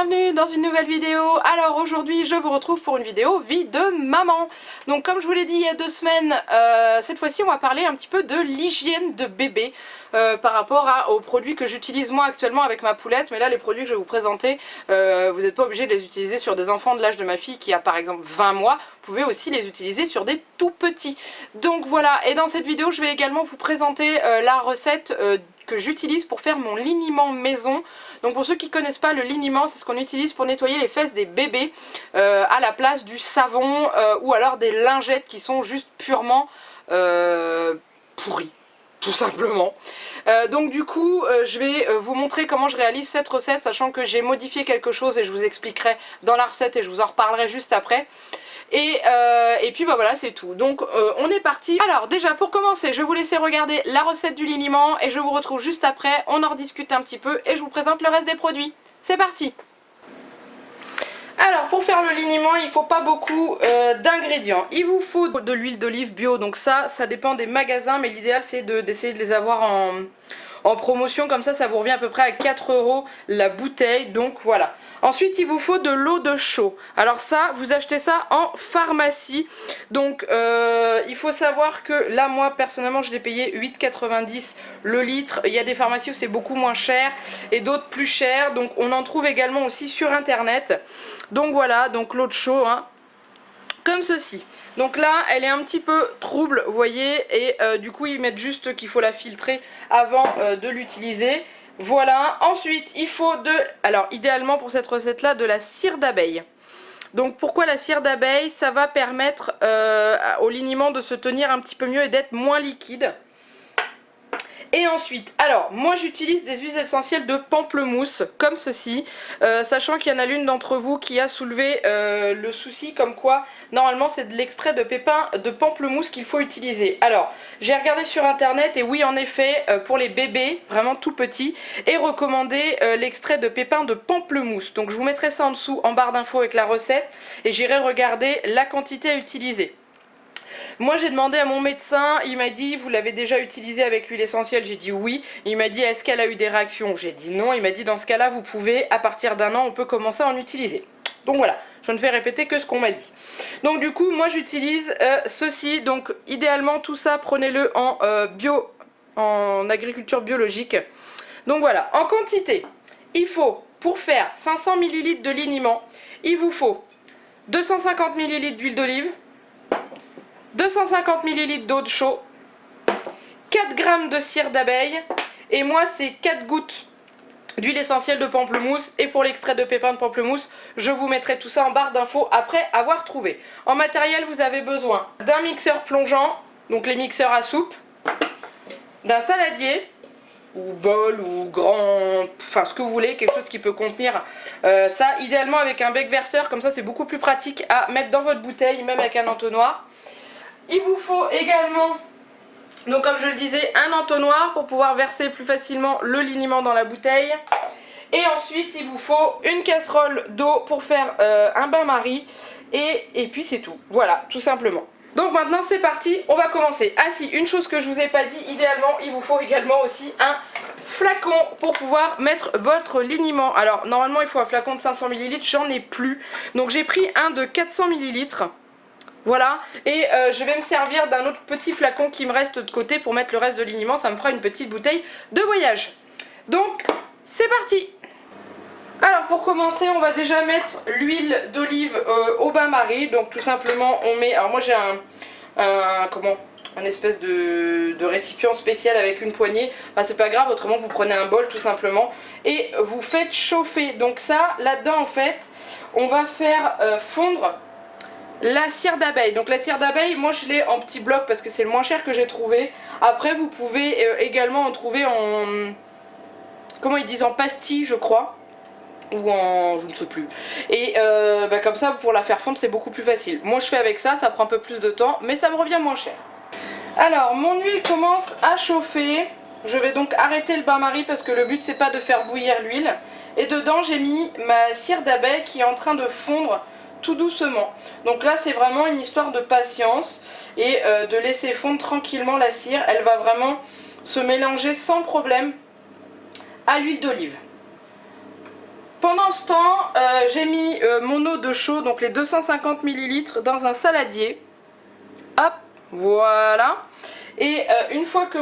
bienvenue dans une nouvelle vidéo. Alors aujourd'hui je vous retrouve pour une vidéo vie de maman. Donc comme je vous l'ai dit il y a 2 semaines, cette fois-ci on va parler un petit peu de l'hygiène de bébé par rapport aux produits que j'utilise moi actuellement avec ma poulette. Mais là les produits que je vais vous présenter, vous n'êtes pas obligé de les utiliser sur des enfants de l'âge de ma fille qui a par exemple 20 mois. Vous pouvez aussi les utiliser sur des tout petits. Donc voilà, et dans cette vidéo je vais également vous présenter la recette que j'utilise pour faire mon liniment maison. Donc pour ceux qui ne connaissent pas, le liniment, c'est ce qu'on utilise pour nettoyer les fesses des bébés à la place du savon ou alors des lingettes qui sont juste purement pourries, tout simplement. Donc du coup, je vais vous montrer comment je réalise cette recette, sachant que j'ai modifié quelque chose et je vous expliquerai dans la recette et je vous en reparlerai juste après. Et puis bah voilà, c'est tout. Donc on est parti. Alors déjà pour commencer, je vais vous laisser regarder la recette du liniment et je vous retrouve juste après. On en rediscute un petit peu et je vous présente le reste des produits. C'est parti. Alors pour faire le liniment, il ne faut pas beaucoup d'ingrédients. Il vous faut de l'huile d'olive bio, donc ça dépend des magasins, mais l'idéal c'est d'essayer de les avoir en promotion, comme ça vous revient à peu près à 4 € la bouteille, donc voilà. Ensuite il vous faut de l'eau de chaux. Alors ça, vous achetez ça en pharmacie. Donc il faut savoir que là moi personnellement je l'ai payé 8,90 le litre. Il y a des pharmacies où c'est beaucoup moins cher et d'autres plus cher, donc on en trouve également aussi sur internet. Donc voilà, donc l'eau de chaux, hein, comme ceci. Donc là elle est un petit peu trouble, vous voyez, et du coup ils mettent juste qu'il faut la filtrer avant de l'utiliser. Voilà, ensuite il faut alors idéalement pour cette recette là, de la cire d'abeille. Donc pourquoi la cire d'abeille? Ça va permettre au liniment de se tenir un petit peu mieux et d'être moins liquide. Et ensuite, alors moi j'utilise des huiles essentielles de pamplemousse comme ceci, sachant qu'il y en a l'une d'entre vous qui a soulevé le souci comme quoi normalement c'est de l'extrait de pépins de pamplemousse qu'il faut utiliser. Alors j'ai regardé sur internet et oui en effet pour les bébés vraiment tout petits est recommandé l'extrait de pépins de pamplemousse. Donc je vous mettrai ça en dessous en barre d'infos avec la recette et j'irai regarder la quantité à utiliser. Moi j'ai demandé à mon médecin, il m'a dit vous l'avez déjà utilisé avec l'huile essentielle, j'ai dit oui. Il m'a dit est-ce qu'elle a eu des réactions, j'ai dit non. Il m'a dit dans ce cas là vous pouvez, à partir d'1 an on peut commencer à en utiliser. Donc voilà, je ne fais répéter que ce qu'on m'a dit. Donc du coup moi j'utilise ceci, donc idéalement tout ça prenez-le en agriculture biologique. Donc voilà, en quantité, il faut pour faire 500 ml de liniment, il vous faut 250 ml d'huile d'olive, 250 ml d'eau de chaux, 4 g de cire d'abeille, et moi c'est 4 gouttes d'huile essentielle de pamplemousse. Et pour l'extrait de pépins de pamplemousse, je vous mettrai tout ça en barre d'infos après avoir trouvé. En matériel, vous avez besoin d'un mixeur plongeant, donc les mixeurs à soupe, d'un saladier, ou bol, ou grand, enfin ce que vous voulez, quelque chose qui peut contenir ça, idéalement avec un bec verseur, comme ça c'est beaucoup plus pratique à mettre dans votre bouteille, même avec un entonnoir. Il vous faut également, donc comme je le disais, un entonnoir pour pouvoir verser plus facilement le liniment dans la bouteille. Et ensuite il vous faut une casserole d'eau pour faire un bain-marie. Et puis c'est tout, voilà, tout simplement. Donc maintenant c'est parti, on va commencer. Ah si, une chose que je vous ai pas dit, idéalement il vous faut également aussi un flacon pour pouvoir mettre votre liniment. Alors normalement il faut un flacon de 500 ml, j'en ai plus. Donc j'ai pris un de 400 ml. Voilà, et je vais me servir d'un autre petit flacon qui me reste de côté pour mettre le reste de liniment. Ça me fera une petite bouteille de voyage. Donc c'est parti. Alors pour commencer on va déjà mettre l'huile d'olive au bain-marie. Donc tout simplement on met, alors moi j'ai un espèce de récipient spécial avec une poignée. Enfin c'est pas grave, autrement vous prenez un bol tout simplement et vous faites chauffer. Donc ça là-dedans en fait on va faire fondre la cire d'abeille. Donc la cire d'abeille, moi je l'ai en petit bloc parce que c'est le moins cher que j'ai trouvé. Après vous pouvez également en trouver en, comment ils disent, en pastille je crois, ou en, je ne sais plus. Et comme ça pour la faire fondre c'est beaucoup plus facile. Moi je fais avec ça, ça prend un peu plus de temps mais ça me revient moins cher. Alors mon huile commence à chauffer. Je vais donc arrêter le bain-marie parce que le but c'est pas de faire bouillir l'huile. Et dedans j'ai mis ma cire d'abeille qui est en train de fondre tout doucement. Donc là c'est vraiment une histoire de patience et de laisser fondre tranquillement la cire. Elle va vraiment se mélanger sans problème à l'huile d'olive. Pendant ce temps, j'ai mis mon eau de chaud, donc les 250 ml dans un saladier. Hop, voilà. Et une fois que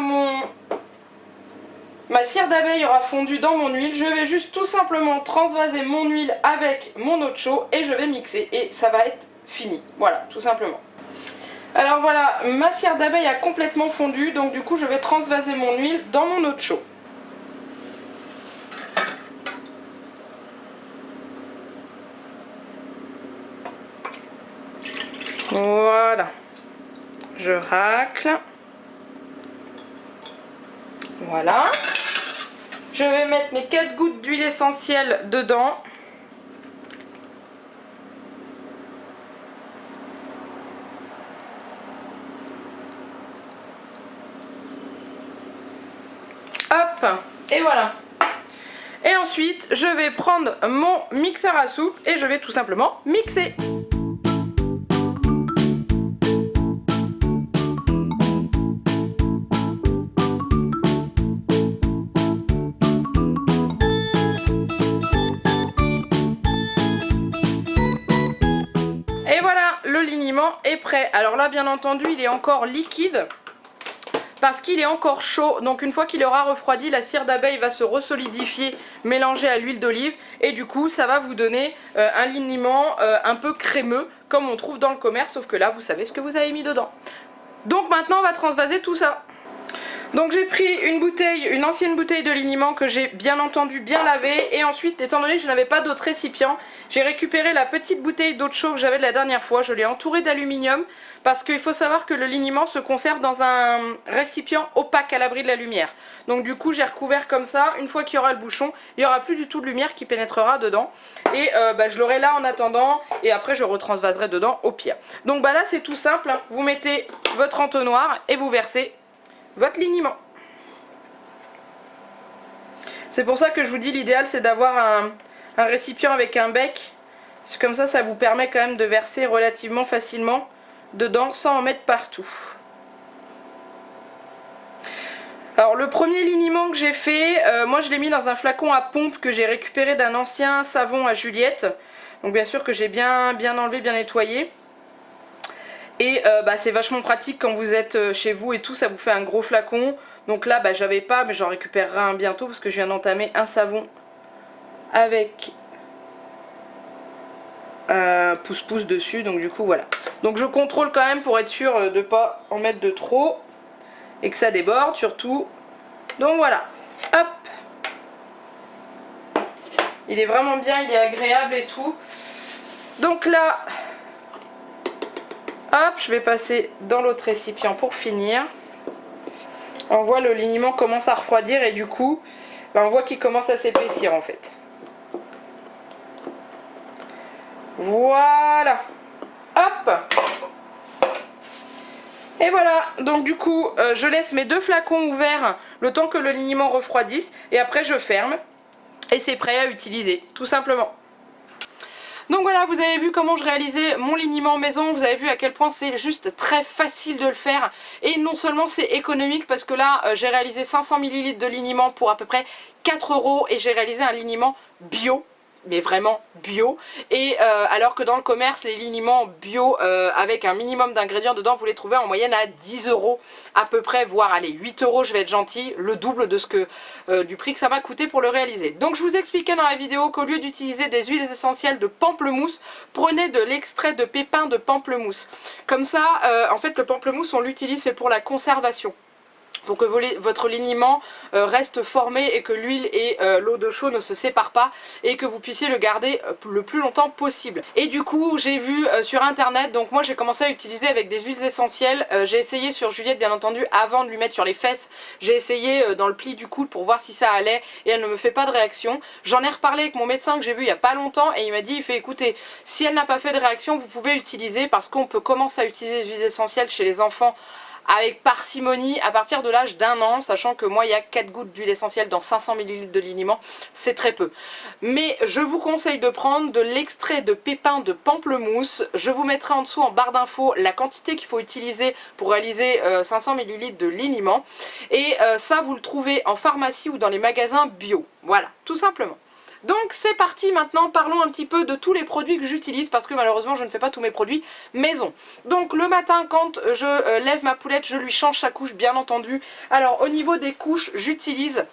ma cire d'abeille aura fondu dans mon huile, je vais juste tout simplement transvaser mon huile avec mon eau de chaud et je vais mixer et ça va être fini. Voilà, tout simplement. Alors voilà, ma cire d'abeille a complètement fondu, donc du coup je vais transvaser mon huile dans mon eau de chaud. Voilà, je racle. Voilà. Je vais mettre mes 4 gouttes d'huile essentielle dedans. Hop, et voilà. Et ensuite, je vais prendre mon mixeur à soupe et je vais tout simplement mixer. Et voilà, le liniment est prêt. Alors là, bien entendu, il est encore liquide parce qu'il est encore chaud. Donc une fois qu'il aura refroidi, la cire d'abeille va se resolidifier, mélangée à l'huile d'olive. Et du coup, ça va vous donner un liniment un peu crémeux, comme on trouve dans le commerce. Sauf que là, vous savez ce que vous avez mis dedans. Donc maintenant, on va transvaser tout ça. Donc j'ai pris une ancienne bouteille de liniment que j'ai bien entendu bien lavée. Et ensuite, étant donné que je n'avais pas d'autre récipient, j'ai récupéré la petite bouteille d'eau de chaud que j'avais de la dernière fois. Je l'ai entourée d'aluminium parce qu'il faut savoir que le liniment se conserve dans un récipient opaque à l'abri de la lumière. Donc du coup, j'ai recouvert comme ça. Une fois qu'il y aura le bouchon, il n'y aura plus du tout de lumière qui pénétrera dedans. Et je l'aurai là en attendant et après je retransvaserai dedans au pire. Donc là, c'est tout simple, hein. Vous mettez votre entonnoir et vous versez votre liniment. C'est pour ça que je vous dis l'idéal c'est d'avoir un récipient avec un bec. Comme ça vous permet quand même de verser relativement facilement dedans sans en mettre partout. Alors le premier liniment que j'ai fait, moi je l'ai mis dans un flacon à pompe que j'ai récupéré d'un ancien savon à Juliette. Donc bien sûr que j'ai bien enlevé, bien nettoyé. Et c'est vachement pratique quand vous êtes chez vous et tout, ça vous fait un gros flacon. Donc là j'avais pas, mais j'en récupérerai un bientôt parce que je viens d'entamer un savon avec un pouce-pouce dessus. Donc du coup voilà. Donc je contrôle quand même pour être sûr de pas en mettre de trop et que ça déborde surtout. Donc voilà, hop. Il est vraiment bien, il est agréable et tout. Donc là, hop, je vais passer dans l'autre récipient pour finir. On voit le liniment commence à refroidir et du coup, on voit qu'il commence à s'épaissir en fait. Voilà. Hop. Et voilà, donc du coup, je laisse mes 2 flacons ouverts le temps que le liniment refroidisse et après je ferme et c'est prêt à utiliser, tout simplement. Donc voilà, vous avez vu comment je réalisais mon liniment maison, vous avez vu à quel point c'est juste très facile de le faire. Et non seulement c'est économique parce que là j'ai réalisé 500 ml de liniment pour à peu près 4 € et j'ai réalisé un liniment bio. Mais vraiment bio, et alors que dans le commerce les liniments bio avec un minimum d'ingrédients dedans vous les trouvez en moyenne à 10 € à peu près, voire allez 8 €, je vais être gentil, le double de ce que du prix que ça m'a coûté pour le réaliser. Donc je vous expliquais dans la vidéo qu'au lieu d'utiliser des huiles essentielles de pamplemousse, prenez de l'extrait de pépins de pamplemousse. Comme ça en fait le pamplemousse on l'utilise, c'est pour la conservation, pour que votre liniment reste formé et que l'huile et l'eau de chaud ne se séparent pas et que vous puissiez le garder le plus longtemps possible. Et du coup j'ai vu sur internet, donc moi j'ai commencé à utiliser avec des huiles essentielles. J'ai essayé sur Juliette bien entendu avant de lui mettre sur les fesses, j'ai essayé dans le pli du coude pour voir si ça allait et elle ne me fait pas de réaction. J'en ai reparlé avec mon médecin que j'ai vu il n'y a pas longtemps et il m'a dit, il fait écoutez, si elle n'a pas fait de réaction vous pouvez utiliser, parce qu'on peut commencer à utiliser les huiles essentielles chez les enfants avec parcimonie à partir de l'âge d'1 an, sachant que moi il y a 4 gouttes d'huile essentielle dans 500 ml de liniment, c'est très peu. Mais je vous conseille de prendre de l'extrait de pépins de pamplemousse. Je vous mettrai en dessous en barre d'infos la quantité qu'il faut utiliser pour réaliser 500 ml de liniment. Et ça vous le trouvez en pharmacie ou dans les magasins bio, voilà, tout simplement. Donc c'est parti maintenant, parlons un petit peu de tous les produits que j'utilise parce que malheureusement je ne fais pas tous mes produits maison. Donc le matin quand je lève ma poulette, je lui change sa couche bien entendu. Alors au niveau des couches, j'utilise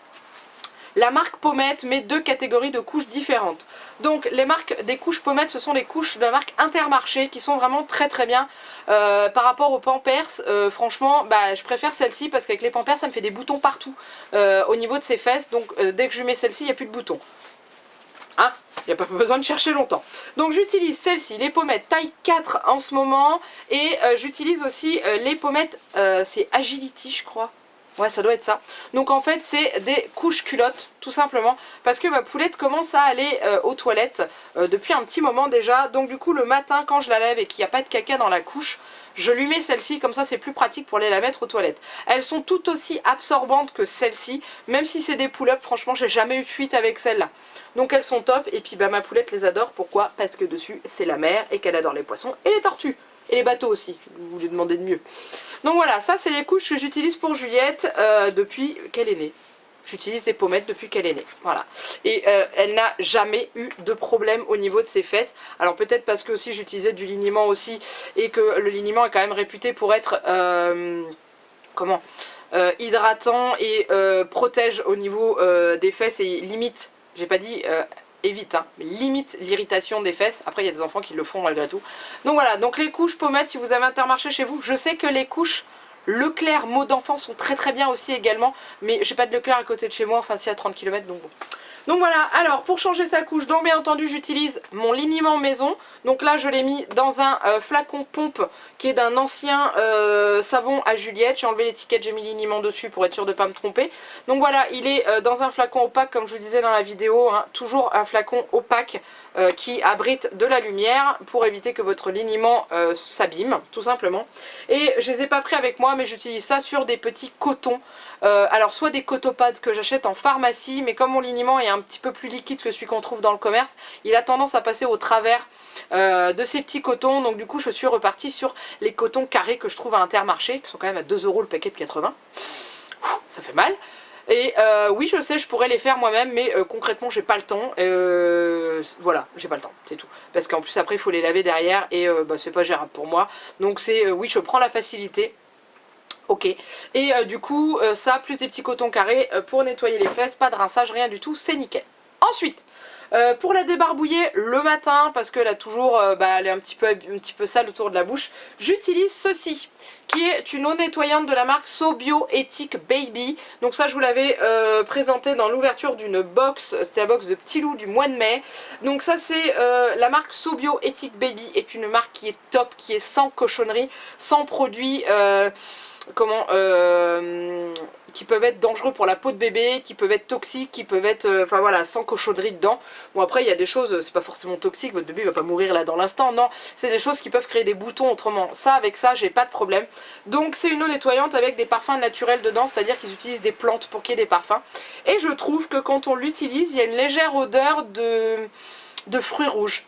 la marque Pommette, mais deux catégories de couches différentes. Donc les marques des couches Pommette, ce sont les couches de la marque Intermarché qui sont vraiment très très bien. Par rapport aux Pampers, franchement, bah, je préfère celle-ci parce qu'avec les Pampers, ça me fait des boutons partout au niveau de ses fesses. Donc dès que je mets celle-ci, il n'y a plus de boutons. Hein, il n'y a pas besoin de chercher longtemps. Donc j'utilise celle-ci, les pommettes taille 4 en ce moment. Et j'utilise aussi les pommettes, c'est Agility je crois. Ouais, ça doit être ça. Donc en fait, c'est des couches culottes, tout simplement. Parce que ma poulette commence à aller aux toilettes depuis un petit moment déjà. Donc du coup, le matin, quand je la lève et qu'il n'y a pas de caca dans la couche, je lui mets celle-ci, comme ça c'est plus pratique pour aller la mettre aux toilettes. Elles sont tout aussi absorbantes que celle-ci, même si c'est des pull-ups, franchement j'ai jamais eu de fuite avec celle-là. Donc elles sont top, et puis bah, ma poulette les adore, pourquoi? Parce que dessus c'est la mer, et qu'elle adore les poissons et les tortues. Et les bateaux aussi, vous lui demandez de mieux. Donc voilà, ça c'est les couches que j'utilise pour Juliette depuis qu'elle est née. J'utilise des pommettes depuis qu'elle est née, voilà. Et elle n'a jamais eu de problème au niveau de ses fesses. Alors peut-être parce que aussi j'utilisais du liniment aussi, et que le liniment est quand même réputé pour être hydratant et protège au niveau des fesses et limite, j'ai pas dit évite, hein, mais limite l'irritation des fesses. Après il y a des enfants qui le font malgré tout. Donc voilà, donc les couches pommettes, si vous avez Intermarché chez vous, je sais que les couches Leclerc mot d'enfant sont très très bien aussi également, mais j'ai pas de Leclerc à côté de chez moi, enfin c'est à 30 km, donc bon. Donc voilà, alors pour changer sa couche, donc bien entendu j'utilise mon liniment maison. Donc là je l'ai mis dans un flacon pompe qui est d'un ancien savon à Juliette. J'ai enlevé l'étiquette, j'ai mis liniment dessus pour être sûr de ne pas me tromper. Donc voilà, il est dans un flacon opaque comme je vous disais dans la vidéo, hein, toujours un flacon opaque qui abrite de la lumière pour éviter que votre liniment s'abîme tout simplement. Et je les ai pas pris avec moi, mais j'utilise ça sur des petits cotons. Alors soit des cotopads que j'achète en pharmacie, mais comme mon liniment est un petit peu plus liquide que celui qu'on trouve dans le commerce, il a tendance à passer au travers de ces petits cotons. Donc du coup je suis repartie sur les cotons carrés que je trouve à Intermarché, qui sont quand même à 2 € le paquet de 80. Ça fait mal. Et oui, je sais, je pourrais les faire moi-même, mais concrètement, j'ai pas le temps. Voilà, j'ai pas le temps, c'est tout. Parce qu'en plus, après, il faut les laver derrière et bah, c'est pas gérable pour moi. Donc, c'est oui, je prends la facilité. Ok. Et du coup, ça, plus des petits cotons carrés pour nettoyer les fesses, pas de rinçage, rien du tout, c'est nickel. Ensuite, pour la débarbouiller le matin, parce qu'elle a toujours, elle est un petit peu sale autour de la bouche, j'utilise ceci, qui est une eau nettoyante de la marque Sobio Ethic Baby. Donc ça, je vous l'avais présenté dans l'ouverture d'une box, c'était la box de Petit Loup du mois de mai. Donc ça, c'est la marque Sobio Ethic Baby, est une marque qui est top, qui est sans cochonnerie, sans produits qui peuvent être dangereux pour la peau de bébé, qui peuvent être toxiques, qui peuvent être, enfin voilà, sans cochonnerie dedans. Bon après il y a des choses, c'est pas forcément toxique, votre bébé va pas mourir là dans l'instant, non, c'est des choses qui peuvent créer des boutons autrement. Ça, avec ça, j'ai pas de problème. Donc c'est une eau nettoyante avec des parfums naturels dedans, c'est-à-dire qu'ils utilisent des plantes pour qu'il y ait des parfums. Et je trouve que quand on l'utilise, il y a une légère odeur de fruits rouges.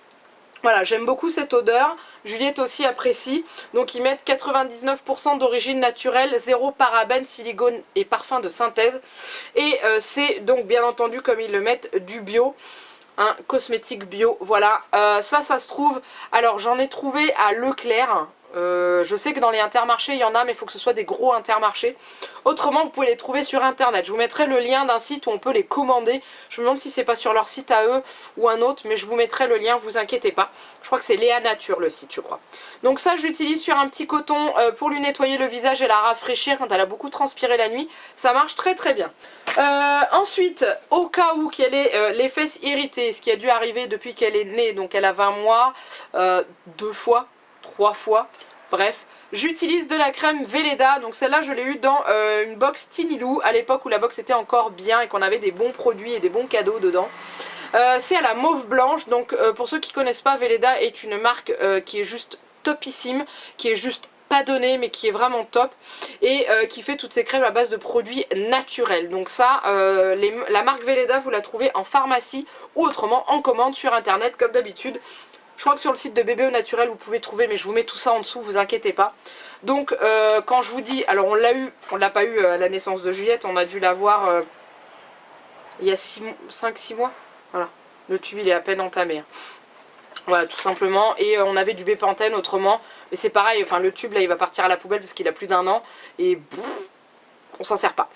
Voilà, j'aime beaucoup cette odeur. Juliette aussi apprécie. Donc ils mettent 99% d'origine naturelle, 0 parabènes, silicone et parfum de synthèse. Et c'est donc bien entendu, comme ils le mettent, du bio. Un cosmétique bio, voilà. Ça se trouve, alors j'en ai trouvé à Leclerc. Je sais que dans les Intermarchés il y en a, mais il faut que ce soit des gros Intermarchés. Autrement vous pouvez les trouver sur internet. Je vous mettrai le lien d'un site où on peut les commander. Je me demande si c'est pas sur leur site à eux ou un autre, mais je vous mettrai le lien, vous inquiétez pas. Je crois que c'est Léa Nature le site, je crois. Donc ça je l'utilise sur un petit coton pour lui nettoyer le visage et la rafraîchir quand elle a beaucoup transpiré la nuit. Ça marche très très bien. Ensuite, au cas où qu'elle ait les fesses irritées, ce qui a dû arriver depuis qu'elle est née, donc elle a 20 mois, 2 fois, 3 fois, bref, j'utilise de la crème Velleda. Donc celle-là je l'ai eu dans une box Tinilou à l'époque où la box était encore bien et qu'on avait des bons produits et des bons cadeaux dedans. C'est à la mauve blanche. Donc pour ceux qui connaissent pas, Velleda est une marque qui est juste topissime, qui est juste pas donné mais qui est vraiment top et qui fait toutes ces crèmes à base de produits naturels. Donc ça, la marque Velleda vous la trouvez en pharmacie ou autrement en commande sur internet comme d'habitude. Je crois que sur le site de Bébé au Naturel vous pouvez trouver, mais je vous mets tout ça en dessous, vous inquiétez pas. Donc quand je vous dis, alors on l'a pas eu à la naissance de Juliette, on a dû l'avoir il y a 5-6 mois, voilà. Le tube il est à peine entamé. Voilà, tout simplement. Et on avait du Bepanthen autrement. Et c'est pareil, enfin le tube là il va partir à la poubelle parce qu'il a plus d'1 an. Et on s'en sert pas.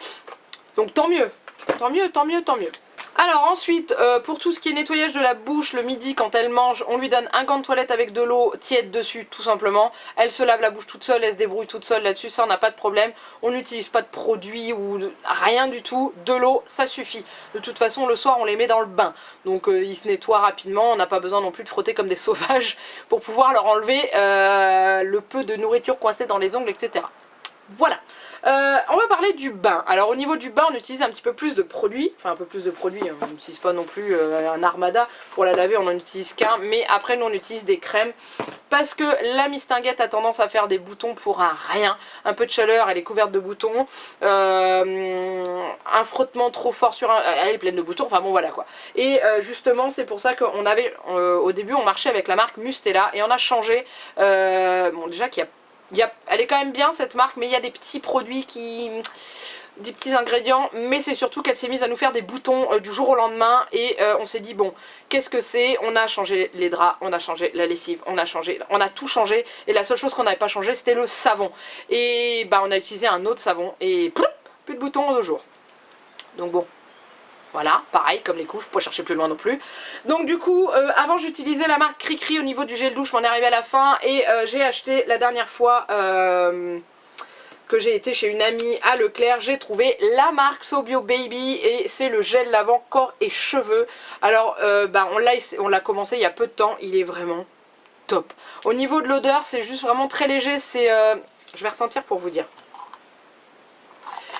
Donc tant mieux. Tant mieux, tant mieux, tant mieux. Alors ensuite, pour tout ce qui est nettoyage de la bouche, le midi quand elle mange, on lui donne un gant de toilette avec de l'eau tiède dessus, tout simplement. Elle se lave la bouche toute seule, elle se débrouille toute seule là-dessus, ça on n'a pas de problème. On n'utilise pas de produits ou rien du tout, de l'eau, ça suffit. De toute façon, le soir, on les met dans le bain. Donc ils se nettoient rapidement, on n'a pas besoin non plus de frotter comme des sauvages pour pouvoir leur enlever le peu de nourriture coincée dans les ongles, etc. Voilà. On va parler du bain. Alors au niveau du bain, on utilise un petit peu plus de produits. Enfin un peu plus de produits, on n'utilise pas non plus un armada. Pour la laver, on n'en utilise qu'un. Mais après, nous on utilise des crèmes. Parce que la mistinguette a tendance à faire des boutons pour un rien. Un peu de chaleur, elle est couverte de boutons. Un frottement trop fort sur un... Elle est pleine de boutons, enfin bon voilà quoi. Et justement, c'est pour ça qu'on avait... au début, on marchait avec la marque Mustela. Et on a changé... bon déjà qu'il y a elle est quand même bien cette marque, mais il y a des petits produits des petits ingrédients, mais c'est surtout qu'elle s'est mise à nous faire des boutons du jour au lendemain et on s'est dit bon, qu'est-ce que c'est? On a changé les draps, on a changé la lessive, on a tout changé et la seule chose qu'on n'avait pas changé c'était le savon. Et bah on a utilisé un autre savon et plus de boutons en 2 jours. Donc bon. Voilà, pareil, comme les couches, pas chercher plus loin non plus. Donc du coup, avant j'utilisais la marque Cricri au niveau du gel douche, m'en est arrivé à la fin. Et j'ai acheté la dernière fois que j'ai été chez une amie à Leclerc, j'ai trouvé la marque Sobio Baby. Et c'est le gel lavant corps et cheveux. Alors, bah, on l'a commencé il y a peu de temps, il est vraiment top. Au niveau de l'odeur, c'est juste vraiment très léger, c'est... je vais ressentir pour vous dire.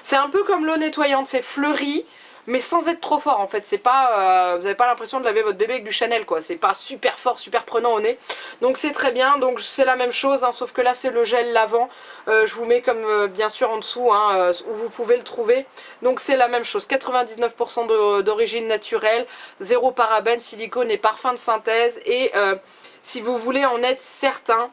C'est un peu comme l'eau nettoyante, c'est fleuri, mais sans être trop fort en fait. C'est pas, vous n'avez pas l'impression de laver votre bébé avec du Chanel quoi. C'est pas super fort, super prenant au nez. Donc c'est très bien. Donc c'est la même chose, hein, sauf que là c'est le gel lavant. Je vous mets comme bien sûr en dessous hein, où vous pouvez le trouver. Donc c'est la même chose. 99% d'origine naturelle, 0 parabènes, silicone et parfum de synthèse. Et si vous voulez en être certain,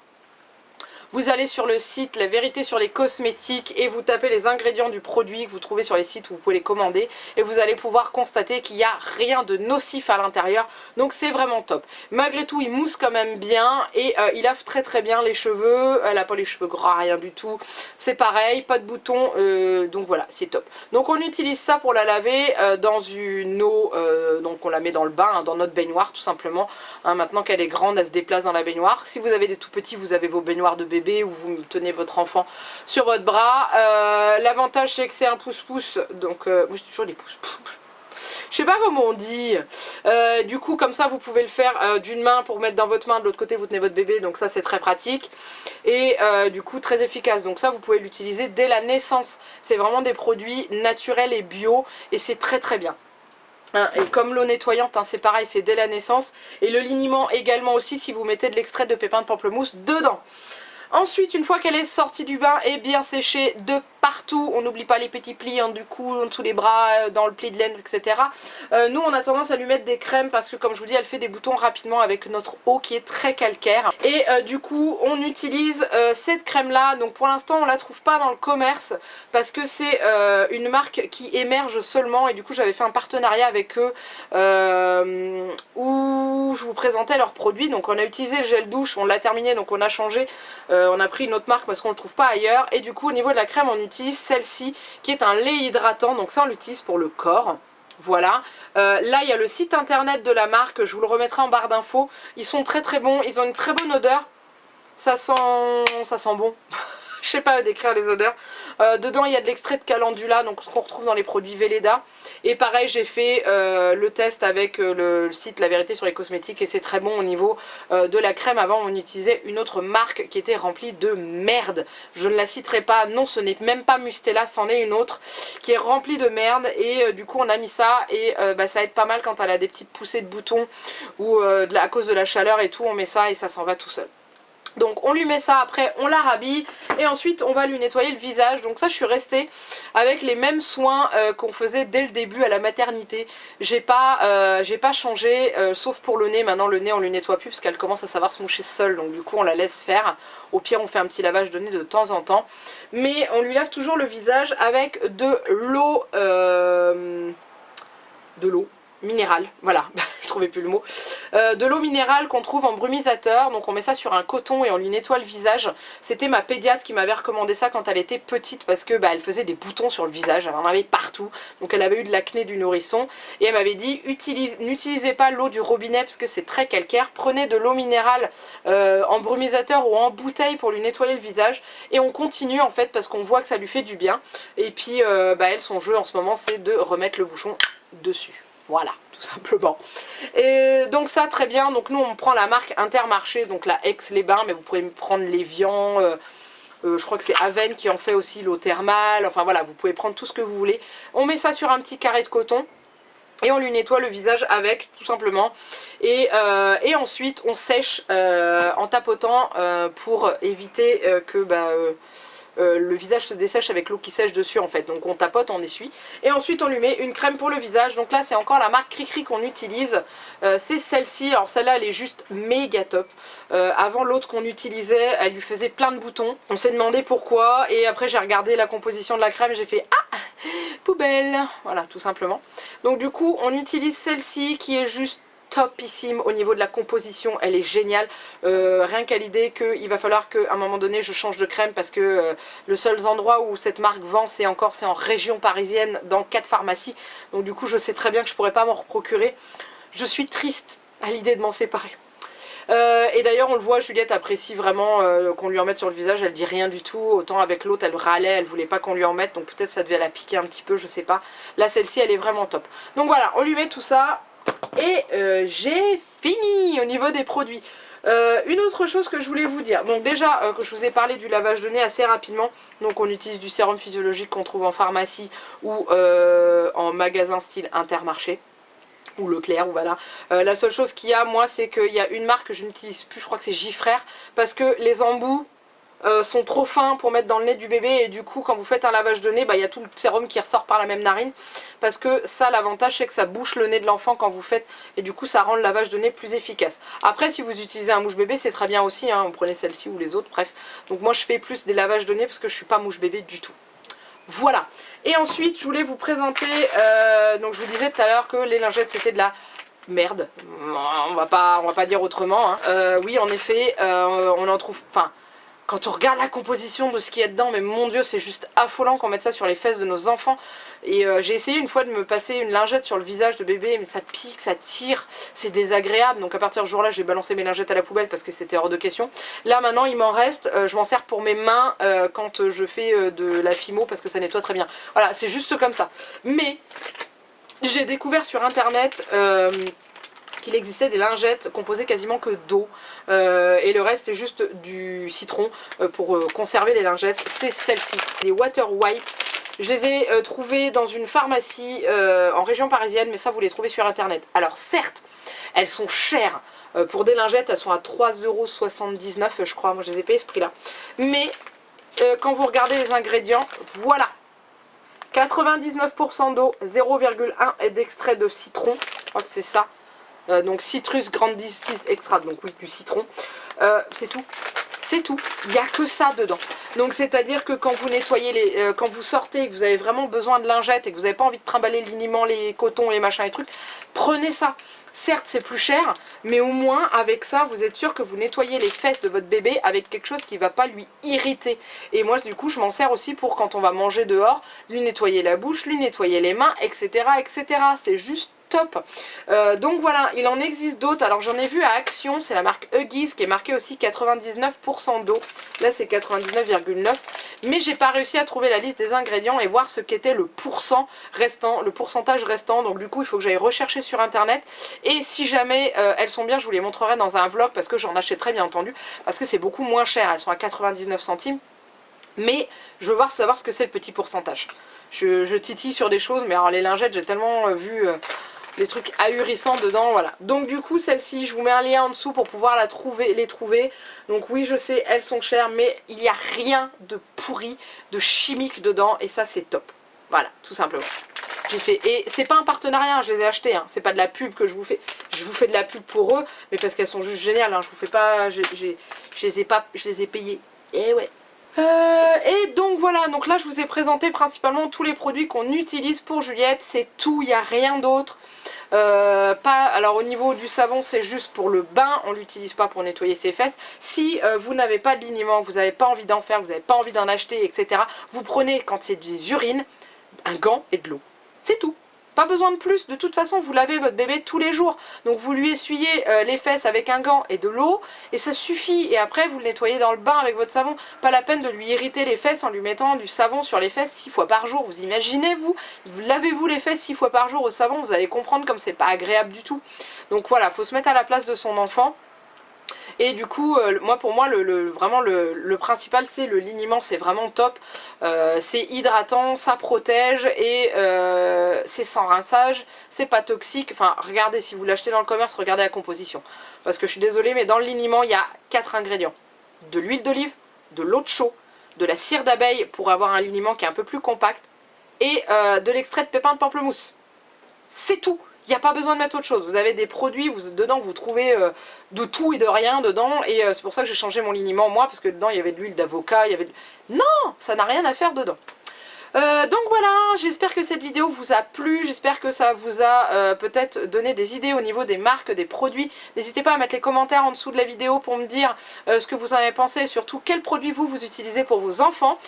vous allez sur le site La Vérité sur les cosmétiques et vous tapez les ingrédients du produit que vous trouvez sur les sites où vous pouvez les commander et vous allez pouvoir constater qu'il n'y a rien de nocif à l'intérieur. Donc c'est vraiment top. Malgré tout, il mousse quand même bien et il lave très très bien les cheveux. Elle n'a pas les cheveux gras, rien du tout. C'est pareil, pas de boutons. Donc voilà, c'est top. Donc on utilise ça pour la laver dans une eau. Donc on la met dans le bain, hein, dans notre baignoire tout simplement. Hein, maintenant qu'elle est grande, elle se déplace dans la baignoire. Si vous avez des tout petits, vous avez vos baignoires de bébé où vous tenez votre enfant sur votre bras. L'avantage c'est que c'est un pouce-pouce, donc moi j'ai toujours des pouces. Je sais pas comment on dit. Du coup comme ça vous pouvez le faire d'une main pour mettre dans votre main, de l'autre côté vous tenez votre bébé, donc ça c'est très pratique. Et du coup très efficace, donc ça vous pouvez l'utiliser dès la naissance. C'est vraiment des produits naturels et bio et c'est très très bien. Hein, et comme l'eau nettoyante, hein, c'est pareil, c'est dès la naissance. Et le liniment également aussi si vous mettez de l'extrait de pépins de pamplemousse dedans. Ensuite, une fois qu'elle est sortie du bain et bien séchée de partout, on n'oublie pas les petits plis en du cou, en dessous les bras, dans le pli de laine, etc. Nous, on a tendance à lui mettre des crèmes parce que, comme je vous dis, elle fait des boutons rapidement avec notre eau qui est très calcaire. Et du coup, on utilise cette crème-là. Donc, pour l'instant, on la trouve pas dans le commerce parce que c'est une marque qui émerge seulement. Et du coup, j'avais fait un partenariat avec eux où je vous présentais leurs produits. Donc, on a utilisé le gel douche, on l'a terminé, donc on a changé. On a pris une autre marque parce qu'on ne le trouve pas ailleurs. Et du coup au niveau de la crème on utilise celle-ci qui est un lait hydratant. Donc ça on l'utilise pour le corps. Voilà, là il y a le site internet de la marque, je vous le remettrai en barre d'infos. Ils sont très très bons, ils ont une très bonne odeur. Ça sent bon. Je sais pas décrire les odeurs. Dedans il y a de l'extrait de calendula, donc ce qu'on retrouve dans les produits Velleda. Et pareil j'ai fait le test avec le site La Vérité sur les cosmétiques et c'est très bon au niveau de la crème. Avant on utilisait une autre marque qui était remplie de merde. Je ne la citerai pas, non ce n'est même pas Mustela, c'en est une autre qui est remplie de merde. Et du coup on a mis ça et bah, ça aide pas mal quand elle a des petites poussées de boutons ou à cause de la chaleur et tout, on met ça et ça s'en va tout seul. Donc on lui met ça, après on la rhabille et ensuite on va lui nettoyer le visage. Donc ça je suis restée avec les mêmes soins qu'on faisait dès le début à la maternité. J'ai pas changé sauf pour le nez. Maintenant le nez on lui nettoie plus parce qu'elle commence à savoir se moucher seule. Donc du coup on la laisse faire. Au pire on fait un petit lavage de nez de temps en temps. Mais on lui lave toujours le visage avec de l'eau. minérale, voilà, je trouvais plus le mot, de l'eau minérale qu'on trouve en brumisateur. Donc on met ça sur un coton et on lui nettoie le visage. C'était ma pédiatre qui m'avait recommandé ça quand elle était petite, parce que elle faisait des boutons sur le visage, elle en avait partout, donc elle avait eu de l'acné du nourrisson, et elle m'avait dit n'utilisez pas l'eau du robinet parce que c'est très calcaire, prenez de l'eau minérale en brumisateur ou en bouteille pour lui nettoyer le visage, et on continue en fait parce qu'on voit que ça lui fait du bien. Et puis elle, son jeu en ce moment, c'est de remettre le bouchon dessus. Voilà, tout simplement. Et donc ça, très bien. Donc nous, on prend la marque Intermarché, donc la Aix-les-Bains, mais vous pouvez prendre l'Evian, je crois que c'est Aven qui en fait aussi, l'eau thermale. Enfin voilà, vous pouvez prendre tout ce que vous voulez. On met ça sur un petit carré de coton. Et on lui nettoie le visage avec, tout simplement. Et ensuite, on sèche en tapotant pour éviter que le visage se dessèche avec l'eau qui sèche dessus en fait. Donc on tapote, on essuie. Et ensuite on lui met une crème pour le visage. Donc là c'est encore la marque Cricri qu'on utilise. C'est celle-ci. Alors celle-là elle est juste méga top. Avant l'autre qu'on utilisait, elle lui faisait plein de boutons. On s'est demandé pourquoi. Et après j'ai regardé la composition de la crème et j'ai fait ah, poubelle. Voilà, tout simplement. Donc du coup on utilise celle-ci qui est juste topissime au niveau de la composition, elle est géniale. Rien qu'à l'idée qu'il va falloir qu'à un moment donné je change de crème parce que le seul endroit où cette marque vend c'est en région parisienne dans 4 pharmacies. Donc du coup je sais très bien que je pourrais pas m'en procurer. Je suis triste à l'idée de m'en séparer. Et d'ailleurs on le voit, Juliette apprécie vraiment qu'on lui en mette sur le visage, elle dit rien du tout. Autant avec l'autre elle râlait, elle voulait pas qu'on lui en mette, donc peut-être ça devait la piquer un petit peu, je sais pas. Là celle-ci elle est vraiment top. Donc voilà, on lui met tout ça. Et j'ai fini au niveau des produits. Une autre chose que je voulais vous dire, donc déjà que je vous ai parlé du lavage de nez assez rapidement. Donc on utilise du sérum physiologique qu'on trouve en pharmacie ou en magasin style Intermarché ou Leclerc, ou voilà. La seule chose qu'il y a, moi, c'est qu'il y a une marque que je n'utilise plus, je crois que c'est Gifrère, parce que les embouts sont trop fins pour mettre dans le nez du bébé, et du coup quand vous faites un lavage de nez, il y a tout le sérum qui ressort par la même narine, parce que ça, l'avantage c'est que ça bouche le nez de l'enfant quand vous faites, et du coup ça rend le lavage de nez plus efficace. Après si vous utilisez un mouche bébé c'est très bien aussi, hein, vous prenez celle-ci ou les autres, bref. Donc moi je fais plus des lavages de nez parce que je suis pas mouche bébé du tout. Voilà. Et ensuite je voulais vous présenter, donc je vous disais tout à l'heure que les lingettes c'était de la merde, on va pas dire autrement, hein. Oui en effet, on en trouve, enfin, quand on regarde la composition de ce qu'il y a dedans, mais mon dieu, c'est juste affolant qu'on mette ça sur les fesses de nos enfants. Et j'ai essayé une fois de me passer une lingette sur le visage de bébé, mais ça pique, ça tire, c'est désagréable. Donc à partir de ce jour-là, j'ai balancé mes lingettes à la poubelle parce que c'était hors de question. Là maintenant, il m'en reste, je m'en sers pour mes mains quand je fais de la fimo parce que ça nettoie très bien. Voilà, c'est juste comme ça. Mais j'ai découvert sur internet qu'il existait des lingettes composées quasiment que d'eau et le reste c'est juste du citron pour conserver les lingettes. C'est celle-ci, les water wipes. Je les ai trouvées dans une pharmacie en région parisienne, mais ça vous les trouvez sur internet. Alors certes elles sont chères, pour des lingettes elles sont à 3,79 € je crois, moi je les ai payées ce prix là, mais quand vous regardez les ingrédients, voilà, 99% d'eau, 0,1 d'extrait de citron, je crois que c'est ça. Donc citrus grandis extra, donc oui du citron, c'est tout. C'est tout, il n'y a que ça dedans. Donc c'est à dire que quand vous nettoyez quand vous sortez et que vous avez vraiment besoin de lingettes et que vous n'avez pas envie de trimballer les liniments, les cotons, les machins et trucs, prenez ça. Certes c'est plus cher, mais au moins avec ça vous êtes sûr que vous nettoyez les fesses de votre bébé avec quelque chose qui ne va pas lui irriter. Et moi du coup je m'en sers aussi pour quand on va manger dehors, lui nettoyer la bouche, lui nettoyer les mains, etc. etc. C'est juste top. Donc voilà, il en existe d'autres. Alors j'en ai vu à Action, c'est la marque Huggies qui est marquée aussi 99% d'eau. Là c'est 99,9. Mais j'ai pas réussi à trouver la liste des ingrédients et voir ce qu'était le restant, le pourcentage restant. Donc du coup il faut que j'aille rechercher sur internet. Et si jamais elles sont bien, je vous les montrerai dans un vlog parce que j'en achèterai bien entendu. Parce que c'est beaucoup moins cher, elles sont à 99 centimes. Mais je veux savoir ce que c'est le petit pourcentage. Je titille sur des choses, mais alors les lingettes j'ai tellement vu des trucs ahurissants dedans, voilà. Donc du coup celle-ci, je vous mets un lien en dessous pour pouvoir les trouver. Donc oui je sais, elles sont chères, mais il n'y a rien de pourri, de chimique dedans, et ça c'est top. Voilà, tout simplement. J'ai fait, et c'est pas un partenariat, je les ai achetés, hein. C'est pas de la pub que je vous fais. Je vous fais de la pub pour eux, mais parce qu'elles sont juste géniales, hein. Je vous fais pas, je les ai payées. Et ouais. Et donc voilà, donc là je vous ai présenté principalement tous les produits qu'on utilise pour Juliette, c'est tout, il n'y a rien d'autre. Alors au niveau du savon, c'est juste pour le bain, on l'utilise pas pour nettoyer ses fesses. Si vous n'avez pas de liniment, que vous n'avez pas envie d'en faire, que vous n'avez pas envie d'en acheter, etc., vous prenez, quand c'est des urines, un gant et de l'eau. C'est tout. Pas besoin de plus, de toute façon vous lavez votre bébé tous les jours, donc vous lui essuyez les fesses avec un gant et de l'eau, et ça suffit, et après vous le nettoyez dans le bain avec votre savon, pas la peine de lui irriter les fesses en lui mettant du savon sur les fesses 6 fois par jour, vous imaginez vous lavez-vous les fesses 6 fois par jour au savon, vous allez comprendre comme c'est pas agréable du tout, donc voilà, faut se mettre à la place de son enfant. Et du coup, pour moi, vraiment le principal, c'est le liniment, c'est vraiment top. C'est hydratant, ça protège et c'est sans rinçage, c'est pas toxique. Enfin, regardez, si vous l'achetez dans le commerce, regardez la composition. Parce que je suis désolée, mais dans le liniment, il y a 4 ingrédients. De l'huile d'olive, de l'eau de chaux, de la cire d'abeille pour avoir un liniment qui est un peu plus compact et de l'extrait de pépins de pamplemousse. C'est tout. Il n'y a pas besoin de mettre autre chose. Vous avez des produits, dedans vous trouvez de tout et de rien dedans. Et c'est pour ça que j'ai changé mon liniment moi, parce que dedans il y avait de l'huile d'avocat, il y avait de... Non, ça n'a rien à faire dedans. Donc voilà, j'espère que cette vidéo vous a plu, j'espère que ça vous a peut-être donné des idées au niveau des marques, des produits. N'hésitez pas à mettre les commentaires en dessous de la vidéo pour me dire ce que vous en avez pensé et surtout quels produits vous utilisez pour vos enfants.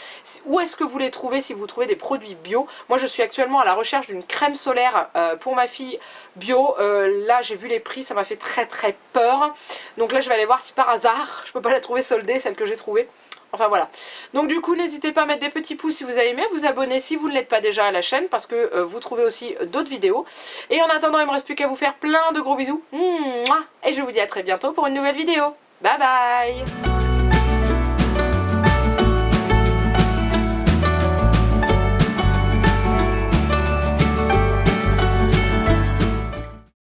Où est-ce que vous les trouvez si vous trouvez des produits bio. Moi je suis actuellement à la recherche d'une crème solaire pour ma fille bio. Là j'ai vu les prix, ça m'a fait très très peur. Donc là je vais aller voir si par hasard je peux pas la trouver soldée, celle que j'ai trouvée. Enfin voilà. Donc du coup, n'hésitez pas à mettre des petits pouces si vous avez aimé, à vous abonner si vous ne l'êtes pas déjà à la chaîne, parce que vous trouvez aussi d'autres vidéos. Et en attendant, il ne me reste plus qu'à vous faire plein de gros bisous. Et je vous dis à très bientôt pour une nouvelle vidéo. Bye bye.